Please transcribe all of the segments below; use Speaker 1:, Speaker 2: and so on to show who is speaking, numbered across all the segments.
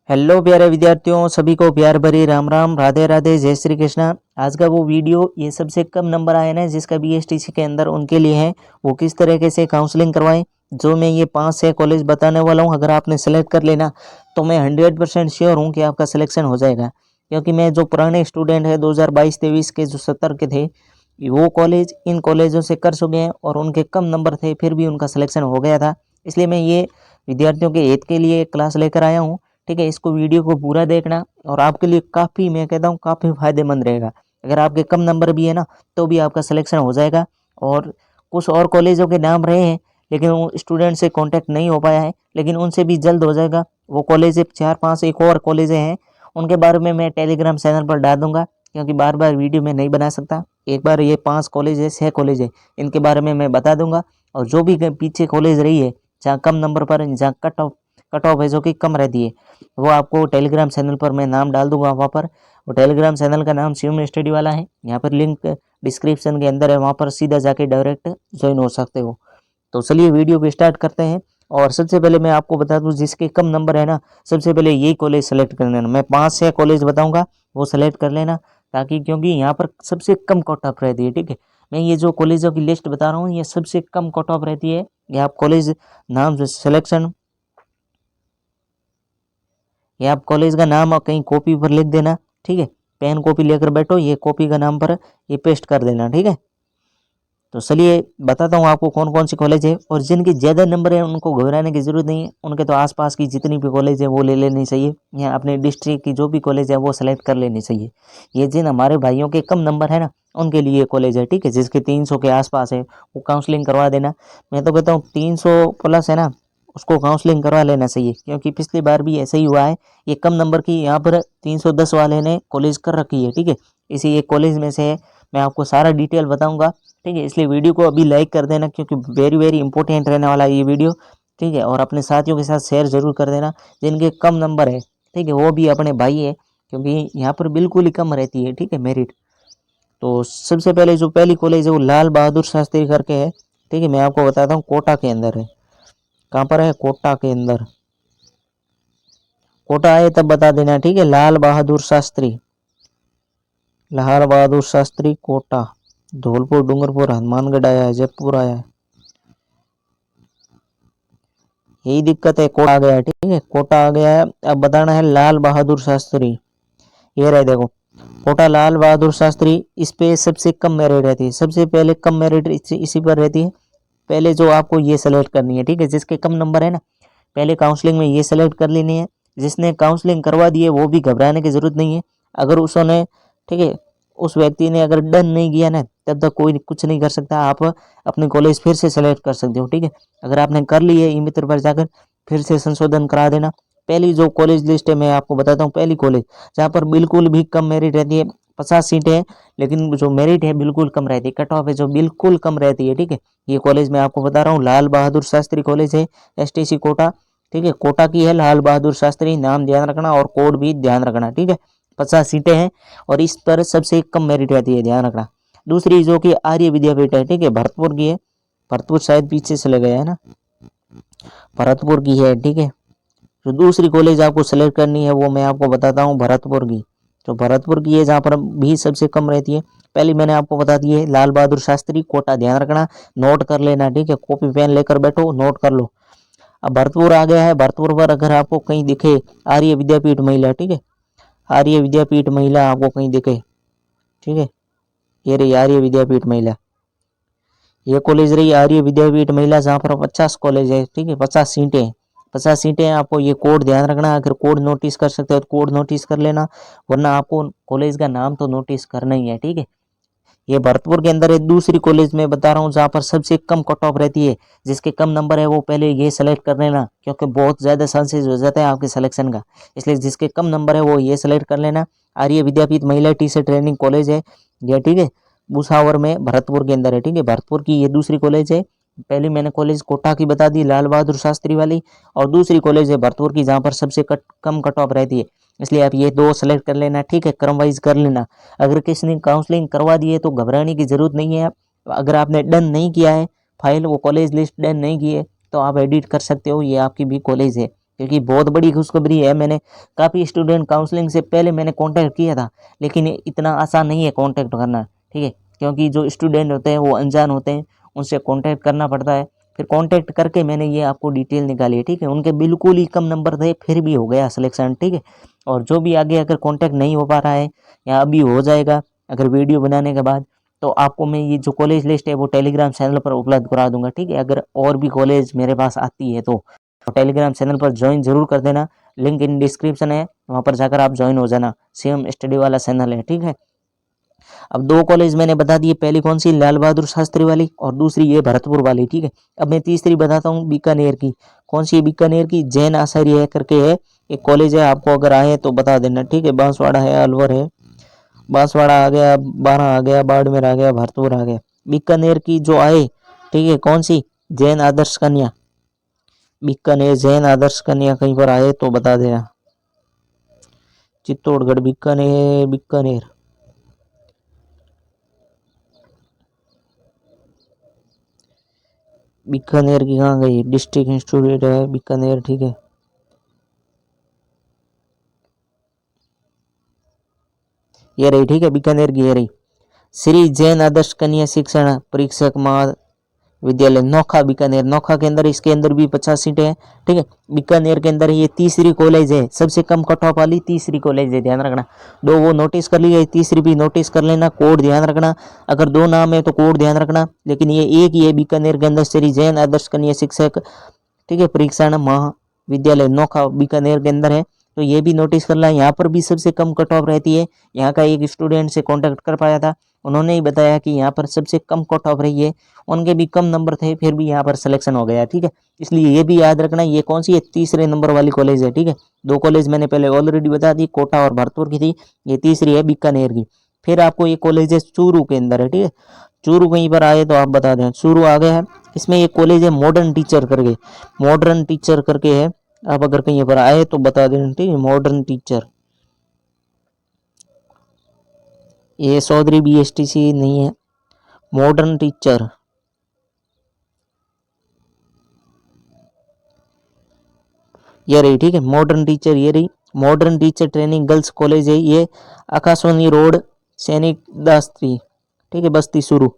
Speaker 1: Hello प्यारे विद्यार्थियों, सभी को प्यार भरी राम राम, राधे राधे, जय श्री कृष्णा। आज का वो वीडियो ये सबसे कम नंबर आए ना जिसका बीएसटीसी के अंदर उनके लिए है, वो किस तरीके से काउंसलिंग करवाएं। जो मैं ये 5-6 कॉलेज बताने वाला हूँ, अगर आपने सेलेक्ट कर लेना तो मैं 100% श्योर हूँ कि आपका सिलेक्शन हो जाएगा। क्योंकि मैं जो पुराने स्टूडेंट है 2022-23 के जो 70 के थे, वो कॉलेज इन कॉलेजों से कर चुके हैं और उनके कम नंबर थे फिर भी उनका सिलेक्शन हो गया था। इसलिए मैं ये विद्यार्थियों के हित के लिए क्लास लेकर आया हूँ। ठीक है, इसको वीडियो को पूरा देखना और आपके लिए काफ़ी, मैं कहता हूँ काफ़ी फायदेमंद रहेगा। अगर आपके कम नंबर भी है ना तो भी आपका सिलेक्शन हो जाएगा। और कुछ और कॉलेजों के नाम रहे हैं लेकिन वो स्टूडेंट से कांटेक्ट नहीं हो पाया है, लेकिन उनसे भी जल्द हो जाएगा। वो कॉलेज 4-5 एक और कॉलेज हैं, उनके बारे में मैं टेलीग्राम चैनल पर डाल दूंगा, क्योंकि बार बार वीडियो में नहीं बना सकता। एक बार ये 5 कॉलेज है, 6 कॉलेज है, इनके बारे में मैं बता दूंगा। और जो भी पीछे कॉलेज रही है जहाँ कम नंबर पर, जहाँ कट ऑफ है जो कि कम रहती है, वो आपको टेलीग्राम चैनल पर मैं नाम डाल दूंगा। वहाँ पर वो टेलीग्राम चैनल का नाम शिवम स्टडी वाला है, यहाँ पर लिंक डिस्क्रिप्शन के अंदर है, वहाँ पर सीधा जाके डायरेक्ट ज्वाइन हो सकते हो। तो चलिए वीडियो को स्टार्ट करते हैं। और सबसे पहले मैं आपको बता दूं, जिसके कम नंबर है ना, सबसे पहले यही कॉलेज सेलेक्ट कर लेना। मैं 5-6 कॉलेज बताऊंगा, वो सेलेक्ट कर लेना, ताकि क्योंकि यहाँ पर सबसे कम कट ऑफ रहती है। ठीक है, मैं ये जो कॉलेजों की लिस्ट बता रहा हूँ ये सबसे कम कट ऑफ रहती है। ये आप कॉलेज नाम सिलेक्शन, ये आप कॉलेज का नाम और कहीं कॉपी पर लिख देना। ठीक है, पेन कॉपी लेकर बैठो, ये कॉपी का नाम पर ये पेस्ट कर देना। ठीक है, तो चलिए बताता हूँ आपको कौन कौन सी कॉलेज है। और जिनके ज़्यादा नंबर है उनको घबराने की ज़रूरत नहीं है, उनके तो आसपास की जितनी भी कॉलेज है वो ले लेनी चाहिए, या अपने डिस्ट्रिक्ट की जो भी कॉलेज है वो सेलेक्ट कर लेनी चाहिए। ये जिन हमारे भाइयों के कम नंबर है ना उनके लिए कॉलेज है। ठीक है, जिसके 300 के आसपास है वो काउंसलिंग करवा देना। मैं तो कहता हूँ 300 प्लस है ना, उसको काउंसलिंग करवा लेना चाहिए, क्योंकि पिछली बार भी ऐसा ही हुआ है। ये कम नंबर की यहाँ पर 310 वाले ने कॉलेज कर रखी है। ठीक है, इसी एक कॉलेज में से है, मैं आपको सारा डिटेल बताऊंगा। ठीक है, इसलिए वीडियो को अभी लाइक कर देना, क्योंकि वेरी वेरी इंपॉर्टेंट रहने वाला है ये वीडियो। ठीक है, और अपने साथियों के साथ शेयर जरूर कर देना जिनके कम नंबर है। ठीक है, वो भी अपने भाई है, क्योंकि यहाँ पर बिल्कुल ही कम रहती है। ठीक है, मेरिट। तो सबसे पहले जो पहली कॉलेज है वो लाल बहादुर शास्त्री करके है। ठीक है, मैं आपको बताता हूँ कोटा के अंदर है। कहाँ पर है? कोटा के अंदर। कोटा आए तब बता देना। ठीक है, लाल बहादुर शास्त्री, लाल बहादुर शास्त्री कोटा, धौलपुर, डूंगरपुर, हनुमानगढ़ आया है, जयपुर आया है। यही दिक्कत है, कोटा आ गया है। ठीक है, कोटा आ गया है। अब बताना है लाल बहादुर शास्त्री। ये रहे देखो, कोटा लाल बहादुर शास्त्री, इस पे सबसे कम मेरिट रहती है। सबसे पहले कम मेरिट इसी पर रहती है। पहले जो आपको ये सेलेक्ट करनी है। ठीक है, जिसके कम नंबर है ना, पहले काउंसलिंग में ये सेलेक्ट कर लेनी है। जिसने काउंसलिंग करवा दी है वो भी घबराने की जरूरत नहीं है। अगर उसने, ठीक है, उस व्यक्ति ने अगर डन नहीं किया ना, तब तक कोई कुछ नहीं कर सकता। आप अपने कॉलेज फिर से सेलेक्ट कर सकते हो। ठीक है, अगर आपने कर ली है ई मित्र पर जाकर फिर से संशोधन करा देना। पहली जो कॉलेज लिस्ट है मैं आपको बताता हूँ, पहली कॉलेज जहाँ पर बिल्कुल भी कम मेरिट रहती है, 50 सीटें हैं, लेकिन जो मेरिट है बिल्कुल कम रहती है, कट ऑफ है जो बिल्कुल कम रहती है। ठीक है, ये कॉलेज मैं आपको बता रहा हूँ, लाल बहादुर शास्त्री कॉलेज है, एसटीसी कोटा। ठीक है, कोटा की है लाल बहादुर शास्त्री, नाम ध्यान रखना और कोड भी ध्यान रखना। ठीक है, 50 सीटें हैं और इस पर सबसे कम मेरिट रहती है, ध्यान रखना। दूसरी जो कि आर्य विद्यापीठ है, ठीक है, भरतपुर की है। भरतपुर शायद पीछे चले गए है ना, भरतपुर की है। ठीक है, जो दूसरी कॉलेज आपको सेलेक्ट करनी है वो मैं आपको बताता हूँ, भरतपुर की। जो भरतपुर की है जहाँ पर भी सबसे कम रहती है, पहली मैंने आपको बता दी है लाल बहादुर शास्त्री कोटा, ध्यान रखना, नोट कर लेना। ठीक है, कॉपी पेन लेकर बैठो, नोट कर लो। अब भरतपुर आ गया है। भरतपुर पर अगर आपको कहीं दिखे आर्य विद्यापीठ महिला, ठीक है, आर्य विद्यापीठ महिला आपको कहीं दिखे, ठीक है, ये रही आर्य विद्यापीठ महिला, ये कॉलेज रही आर्य विद्यापीठ महिला, जहाँ पर 50 कॉलेज है। ठीक है, 50 सीटें हैं, 50 सीटें हैं। आपको ये कोड ध्यान रखना, अगर कोड नोटिस कर सकते हो तो कोड नोटिस कर लेना, वरना आपको कॉलेज का नाम तो नोटिस करना ही है। ठीक है, ये भरतपुर के अंदर है। दूसरी कॉलेज में बता रहा हूँ जहाँ पर सबसे कम कट ऑफ रहती है, जिसके कम नंबर है वो पहले ये सेलेक्ट कर लेना, क्योंकि बहुत ज़्यादा चांसेस हो जाता है आपके सिलेक्शन का। इसलिए जिसके कम नंबर है वो ये सेलेक्ट कर लेना। आर्य विद्यापीठ महिला टीचर ट्रेनिंग कॉलेज है ये। ठीक है, बुसावर में भरतपुर के अंदर है। ठीक है, भरतपुर की ये दूसरी कॉलेज है। पहली मैंने कॉलेज कोटा की बता दी, लाल बहादुर शास्त्री वाली, और दूसरी कॉलेज है भरतपुर की, जहाँ पर सबसे कम कट ऑफ रहती है। इसलिए आप ये दो सेलेक्ट कर लेना। ठीक है, क्रम वाइज कर लेना। अगर किसी ने काउंसलिंग करवा दी है तो घबराने की ज़रूरत नहीं है। अगर आपने डन नहीं किया है फाइल, वो कॉलेज लिस्ट डन नहीं की है, तो आप एडिट कर सकते हो, ये आपकी भी कॉलेज है। क्योंकि बहुत बड़ी खुशखबरी है। मैंने काफ़ी स्टूडेंट काउंसलिंग से पहले मैंने कांटेक्ट किया था, लेकिन इतना आसान नहीं है कांटेक्ट करना, ठीक है, क्योंकि जो स्टूडेंट होते हैं वो अनजान होते हैं, उनसे कांटेक्ट करना पड़ता है। फिर कांटेक्ट करके मैंने ये आपको डिटेल निकाली है, ठीक है। उनके बिल्कुल ही कम नंबर थे, फिर भी हो गया सिलेक्शन, ठीक है। और जो भी आगे अगर कांटेक्ट नहीं हो पा रहा है या अभी हो जाएगा अगर वीडियो बनाने के बाद, तो आपको मैं ये जो कॉलेज लिस्ट है वो टेलीग्राम चैनल पर उपलब्ध करा दूंगा, ठीक है। अगर और भी कॉलेज मेरे पास आती है तो टेलीग्राम चैनल पर ज्वाइन जरूर कर देना, लिंक इन डिस्क्रिप्शन है, वहाँ पर जाकर आप ज्वाइन हो जाना। सेम स्टडी वाला चैनल है, ठीक है। अब दो कॉलेज मैंने बता दिए, पहली कौन सी, लाल बहादुर शास्त्री वाली, और दूसरी ये भरतपुर वाली, ठीक है। अब मैं तीसरी बताता हूँ बीकानेर की। कौन सी है बीकानेर की, जैन आचार्य करके है एक कॉलेज है, आपको अगर आए तो बता देना, ठीक है। बांसवाड़ा है, अलवर है, बांसवाड़ा आ गया, बारह आ गया, बाड़मेर आ गया, भरतपुर आ गया। बीकानेर की जो आए, ठीक है, कौन सी, जैन आदर्श कन्या, बीकानेर जैन आदर्श कन्या कहीं पर आए तो बता देना। चित्तौड़गढ़, बीकानेर, बीकानेर, बीकानेर की कहाँ गई, डिस्ट्रिक्ट इंस्टीट्यूट है बीकानेर, ठीक है। ये रही, ठीक है, बीकानेर की ये रही, श्री जैन आदर्श कन्या शिक्षण परीक्षक महाविद्यालय नोखा, बीकानेर। नोखा के अंदर, इसके अंदर भी 50 सीटें हैं, ठीक है। बीकानेर के अंदर ये तीसरी कॉलेज है, सबसे कम कट ऑफ वाली तीसरी कॉलेज है, ध्यान रखना। दो वो नोटिस कर ली है, तीसरी भी नोटिस कर लेना, कोड ध्यान रखना। अगर दो नाम है तो कोड ध्यान रखना, लेकिन ये एक ही है बीकानेर के अंदर, श्री जैन आदर्श कन्या शिक्षक, ठीक है, परीक्षण महाविद्यालय नोखा बीकानेर के अंदर है। तो ये भी नोटिस कर ला, यहाँ पर भी सबसे कम कट ऑफ रहती है। यहाँ का एक स्टूडेंट से कांटेक्ट कर पाया था, उन्होंने ही बताया कि यहाँ पर सबसे कम कट ऑफ रही है, उनके भी कम नंबर थे, फिर भी यहाँ पर सिलेक्शन हो गया, ठीक है। इसलिए ये भी याद रखना, ये कौन सी है, तीसरे नंबर वाली कॉलेज है, ठीक है। दो कॉलेज मैंने पहले ऑलरेडी बता दी, कोटा और भरतपुर की थी, ये तीसरी है बीकानेर की। फिर आपको ये कॉलेज है चूरू के अंदर है, ठीक है। चूरू कहीं पर आए तो आप बता दें, चूरू आ गया है। इसमें एक कॉलेज है मॉडर्न टीचर करके, मॉडर्न टीचर करके है, आप अगर कहीं पर आए तो बता दें, ठीक है। मॉडर्न टीचर, ये चौधरी BSTC नहीं है, मॉडर्न टीचर, ये रही, ठीक है। मॉडर्न टीचर ये रही, modern teacher training girls college है ये, आकाशवाणी रोड, सैनिक दास्ती, ठीक है, बस्ती शुरू,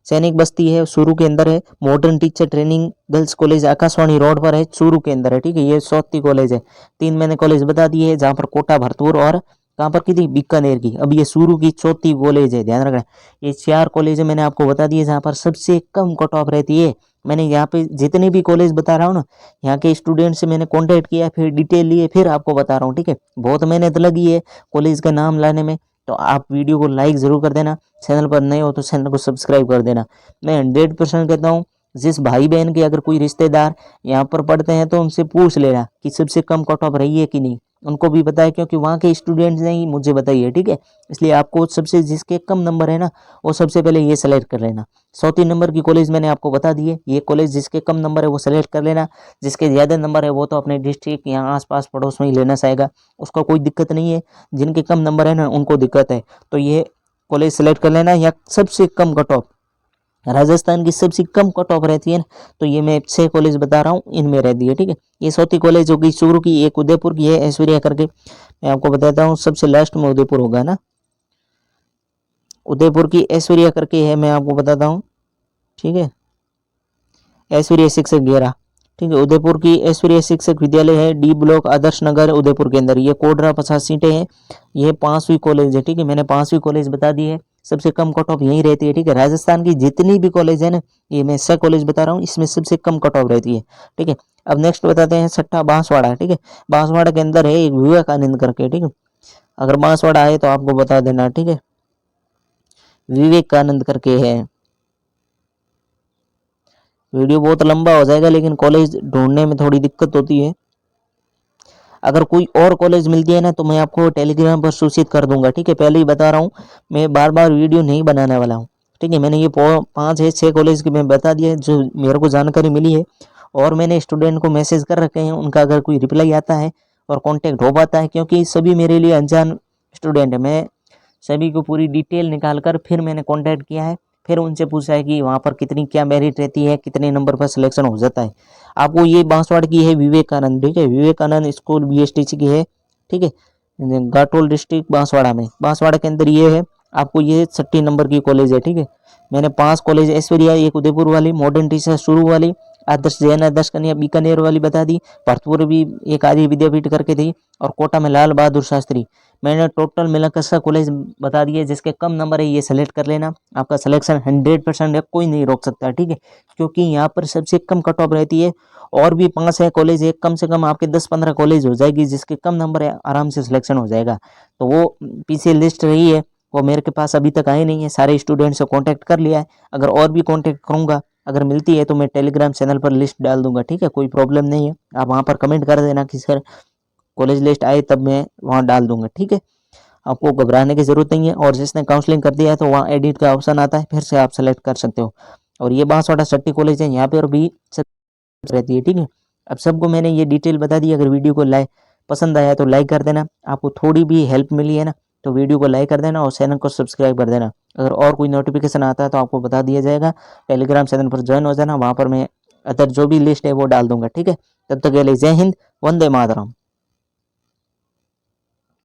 Speaker 1: सैनिक बस्ती है शुरू के अंदर है। Modern teacher training girls college Akashvani road पर है, शुरू के अंदर है, ठीक है। ये चौथी कॉलेज है। तीन मैंने कॉलेज बता दिए है, जहाँ पर कोटा, भरतपुर और कहाँ पर की थी, बीकानेर की। अब ये शुरू की चौथी कॉलेज है, ध्यान रखना। ये चार कॉलेज है मैंने आपको बता दिए, जहाँ पर सबसे कम कट ऑफ रहती है। मैंने यहाँ पे जितने भी कॉलेज बता रहा हूँ ना, यहाँ के स्टूडेंट से मैंने कांटेक्ट किया, फिर डिटेल लिए, फिर आपको बता रहा हूँ, ठीक है। बहुत मेहनत लगी है कॉलेज का नाम लाने में, तो आप वीडियो को लाइक ज़रूर कर देना, चैनल पर नए हो तो चैनल को सब्सक्राइब कर देना। मैं 100% कहता हूँ, जिस भाई बहन के अगर कोई रिश्तेदार यहाँ पर पढ़ते हैं तो उनसे पूछ लेना कि सबसे कम कट ऑफ रही है कि नहीं, उनको भी बताया, क्योंकि वहाँ के स्टूडेंट्स ने ही मुझे बताई है, ठीक है। इसलिए आपको सबसे जिसके कम नंबर है ना, वो सबसे पहले ये सेलेक्ट कर लेना। 103 नंबर की कॉलेज मैंने आपको बता दी है, ये कॉलेज जिसके कम नंबर है वो सेलेक्ट कर लेना। जिसके ज़्यादा नंबर है वो तो अपने डिस्ट्रिक्ट यहाँ आसपास पड़ोस में ही लेना चाहेगा, उसका कोई दिक्कत नहीं है। जिनके कम नंबर है ना उनको दिक्कत है, तो ये कॉलेज सेलेक्ट कर लेना। या सबसे कम कट ऑफ, राजस्थान की सबसे कम कट ऑफ रहती है ना, तो ये मैं 6 कॉलेज बता रहा हूँ, इनमें रहती है, ठीक है। ये चौथी कॉलेज होगी चूरू की, एक उदयपुर की है ऐश्वर्या करके, मैं आपको बताता हूँ, सबसे लास्ट में उदयपुर होगा ना, उदयपुर की ऐश्वर्या करके है, मैं आपको बताता हूँ, ठीक है। ऐश्वर्या शिक्षक घेरा, ठीक है। उदयपुर की ऐश्वर्या शिक्षक विद्यालय है, D ब्लॉक, आदर्श नगर, उदयपुर के अंदर। ये कोडरा 50 सीटें हैं, ये 5वीं कॉलेज है, ठीक है। मैंने 5वीं कॉलेज बता दी है, सबसे कम कट ऑफ यहीं रहती है, ठीक है। राजस्थान की जितनी भी कॉलेज है ना, ये मैं 6 कॉलेज बता रहा हूँ, इसमें सबसे कम कट ऑफ रहती है, ठीक है। अब नेक्स्ट बताते हैं छठा, बांसवाड़ा, ठीक है। बांसवाड़ा के अंदर है एक विवेकानंद करके, ठीक है। अगर बांसवाड़ा आए तो आपको बता देना, ठीक है। विवेकानंद करके है, वीडियो बहुत लंबा हो जाएगा, लेकिन कॉलेज ढूंढने में थोड़ी दिक्कत होती है। अगर कोई और कॉलेज मिलती है ना तो मैं आपको टेलीग्राम पर सूचित कर दूंगा, ठीक है। पहले ही बता रहा हूँ, मैं बार बार वीडियो नहीं बनाने वाला हूँ, ठीक है। मैंने ये 5 है 6 कॉलेज की मैं बता दिया जो मेरे को जानकारी मिली है, और मैंने स्टूडेंट को मैसेज कर रखे हैं, उनका अगर कोई रिप्लाई आता है और कॉन्टेक्ट हो पाता है, क्योंकि सभी मेरे लिए अनजान स्टूडेंट है, मैं सभी को पूरी डिटेल निकाल कर फिर मैंने कॉन्टैक्ट किया है, फिर उनसे पूछा है कि वहाँ पर कितनी क्या मेरिट रहती है, कितने नंबर पर सिलेक्शन हो जाता है। आपको ये बांसवाड़ा की है विवेकानंद, ठीक है, विवेकानंद स्कूल बीएसटीसी की है, ठीक है, घाटोल डिस्ट्रिक्ट बांसवाड़ा में, बांसवाड़ा के अंदर ये है। आपको ये 60 नंबर की कॉलेज है, ठीक है। मैंने 5 कॉलेज ऐश्वर्या, एक उदयपुर वाली, मॉडर्न टीचर शुरू वाली, आदर्श जैन, आदर्श कन्या बीकानेर वाली बता दी, भरतपुर भी एक आदि विद्यापीठ करके थी, और कोटा में लाल बहादुर शास्त्री। मैंने टोटल मिलाकर सब कॉलेज बता दिए, जिसके कम नंबर है ये सेलेक्ट कर लेना, आपका सिलेक्शन 100% है, कोई नहीं रोक सकता, ठीक है, क्योंकि यहाँ पर सबसे कम कट ऑफ रहती है। और भी 5 है कॉलेज है, कम से कम आपके 10-15 कॉलेज हो जाएगी, जिसके कम नंबर है आराम से सिलेक्शन हो जाएगा। तो वो पीछे लिस्ट रही है, वो मेरे के पास अभी तक आई नहीं है, सारे स्टूडेंट से कांटेक्ट कर लिया है। अगर और भी कांटेक्ट करूंगा, अगर मिलती है तो मैं टेलीग्राम चैनल पर लिस्ट डाल दूंगा, ठीक है, कोई प्रॉब्लम नहीं है। आप वहाँ पर कमेंट कर देना कि सर कॉलेज लिस्ट आए तब मैं वहाँ डाल दूंगा, ठीक है। आपको घबराने की जरूरत नहीं है, और जिसने काउंसलिंग कर दिया है तो वहाँ एडिट का ऑप्शन आता है, फिर से आप सेलेक्ट कर सकते हो। और ये बांसवाड़ा सट्टी कॉलेज है, यहाँ पर भी सब रहती है, ठीक है। अब सबको मैंने ये डिटेल बता दी। अगर वीडियो को लाइक पसंद आया तो लाइक कर देना, आपको थोड़ी भी हेल्प मिली है ना तो वीडियो को लाइक कर देना, और चैनल को सब्सक्राइब कर देना। अगर और कोई नोटिफिकेशन आता है तो आपको बता दिया जाएगा। टेलीग्राम चैनल पर ज्वाइन हो जाना, वहाँ पर मैं अदर जो भी लिस्ट है वो डाल दूंगा, ठीक है। तब तक के लिए जय हिंद, वंदे मातरम।